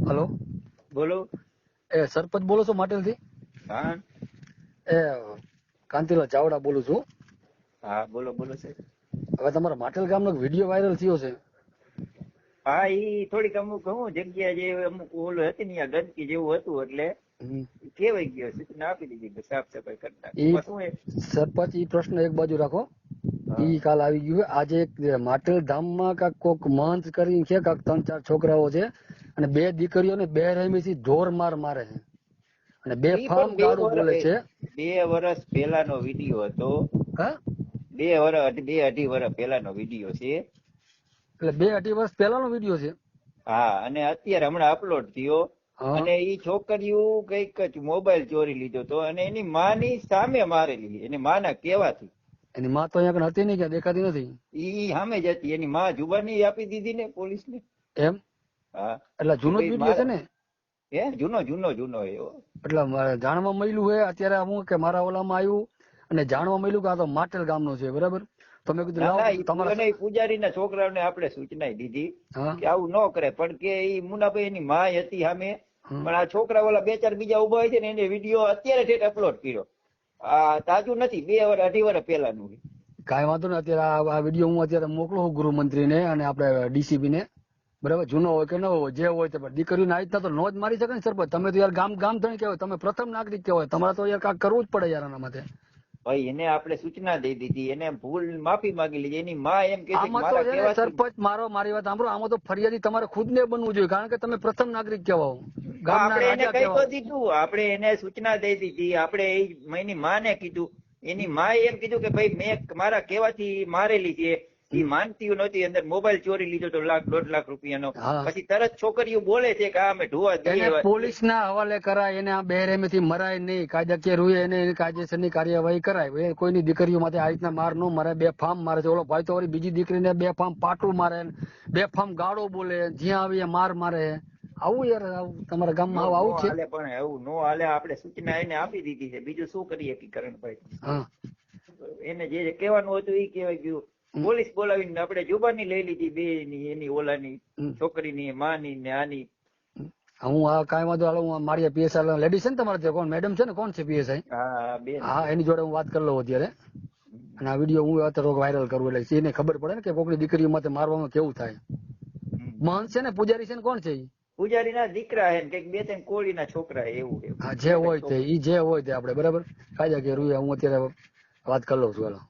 Hello, બોલો. સરપંચ બોલો છો માટેલ થી? હા એ કાંતિલાલ ચાવડા બોલું છું. હા બોલો બોલો સાહેબ. હવે તમારા માટેલ ગામનો વિડીયો વાયરલ થયો છે. હા ઈ થોડીક અમુક જગ્યા જે અમુક ઓલું હતી ને ગંદકી જેવું હતું એટલે કેવાઈ ગયો, સૂચના આપી દીધી કે સાફ સફાઈ કરતા. એમાં શું હે સરપંચ ઈ પ્રશ્ન એક બાજુ રાખો. હા. ઈ કાલ આવી ગયું. આજે એક માટેલ ધામમાં કોક મંચ કરી છે, કાક 3-4 છોકરાઓ છે અને 2 દીકરીઓને બે રહીમીથી ઢોર મારે છે અને બે ઈ ફામ પણ ગાળું બોલે છે. 2 વર્ષ પહેલાનો વિડીયો હતો. હા, 2-2.5 વર્ષ પહેલાનો વિડીયો છે. એટલે 2-2.5 વર્ષ પહેલાનો વિડીયો છે. હા, અને અત્યારે હમણાં અપલોડ થયો. હા, અને ઈ છોકરીઓ કઈક મોબાઈલ ચોરી લીધો તો અને એની માની સામે મારેલી, એની માના કહેવાથી. એની માં તો અહીંયા હતી નહીં, ક્યાં દેખાતી નથી. ઈ સામે જ હતી. એની માં જુબાની આપી દીધી ને પોલીસને. એમ? હા, એટલે જૂનો જ વિડીયો છે ને? જૂનો એવો. એટલે જાણવા મળ્યું છે અત્યારે હું કે મારા ઓલામાં આવ્યું અને જાણવા મળ્યું કે આ તો માટેલ ગામનો છે, બરાબર? તો મેં કીધું ના લાવો તમારા પૂજારીના છોકરાઓને આપણે સૂચના દીધી હા કે આવું ન કરે, પણ કે ઈ મુનાભાઈ એની માં હતી સામે. હમ. પણ આ છોકરા ઓલા 2-4 બીજા ઉભા હોય છે ને એને વિડીયો અત્યારે ઠેઠ અપલોડ કર્યો. આ તાજું નથી, 2-2.5 વર્ષ પહેલાનું છે. કાંઈ વાંધો નહીં. અત્યારે આ વિડીયો હું અત્યારે મોકલું છું ગૃહમંત્રીને અને આપણે ડીસીપી ને, બરાબર? જૂનો હોય કે ન હોય, જે હોય તે, પણ દીકરીઓને આ રીતના તો નો જ મારી શકે ને સરપંચ. તમે તો યાર ગામ ધણી કહેવાય, તમે પ્રથમ નાગરિક કહેવાય, તમારે તો યાર કાંઈક કરવું જ પડે યાર આના માટે. ભાઈ એને આપણે સૂચના દઈ દીધી, એને ભૂલ માફી માંગી લીધી. એની માં એમ કે છે કે આમાં તો મારા છે ને કહેવાથી. સરપંચ, મારી વાત સાંભળો, આમાં તો ફરિયાદી તમારે ખુદ ને બનવું જોઈએ, કારણ કે તમે પ્રથમ નાગરિક કહેવાઓ, ગામના આપણે એને રાજા કહી તો કહેવાઓ. દીધું, આપણે એને સૂચના દઈ દીધી. આપણે એની માને કીધું, એની માએ એમ કીધું કે ભાઈ મેં મારા કહેવાથી મારેલી છે. ઈ માનતી નહોતી. અંદર મોબાઈલ ચોરી લીધો તો 1.5 લાખ રૂપિયાનો. હા, પછી તરત છોકરીઓ બોલે છે કે આ અમે ઢોવા એને દઈએ. પોલીસ ના હવાલે કરાય, એને આ બેરેમીથી મરાય નહીં, કાયદાકીય રૂએ એને કાયદેસરની કાર્યવાહી કરાય. કોઈની દીકરીઓ માટે આ રીતના માર નો મારે, બે ફામ મારે છે. ઓલો ભાઈ તો વળી બીજી દીકરીને બે ફામ પાટું મારે, બે ફામ ગાળો બોલે, જ્યાં આવી મારે. આવું યાર, તમારા ગામમાં નો આવું છે? હાલે, પણ એવું નો હાલે. આપણે સૂચના એને આપી દીધી છે, બીજું શું કરીએ કિરણભાઈ? હા, એને જે કહેવાનું હતું એ કહેવાય ગયું. પોલીસ બોલાવીને આપણે જુબાની લઈ લીધી, બે ની, એની ઓલાની છોકરીની, માની ને આની. હું આ કાંઈ વાંધો હાલો, હું મારી પીએસઆઈ લેડીઝ છે ને તમારે ત્યાં, કોણ મેડમ છે ને, કોણ છે પીએસઆઈ? હા બેન. હા, એની જોડે હું વાત કરી લઉં અત્યારે. અને આ વિડીયો હું અત્યારે વાયરલ કરું એટલે એને ખબર પડે ને કે કોકની દીકરીઓ માટે મારવામાં કેવું થાય. મહંત છે ને, પૂજારી છે ને, કોણ છે? પૂજારી ના દીકરા હે, કઈક 2-3 કોળીના છોકરા એવું છે. હા, જે હોય તે, ઈ જે હોય તે આપણે બરાબર કાયદા કે રૂએ હું અત્યારે વાત કરી લઉં છું. હાલો.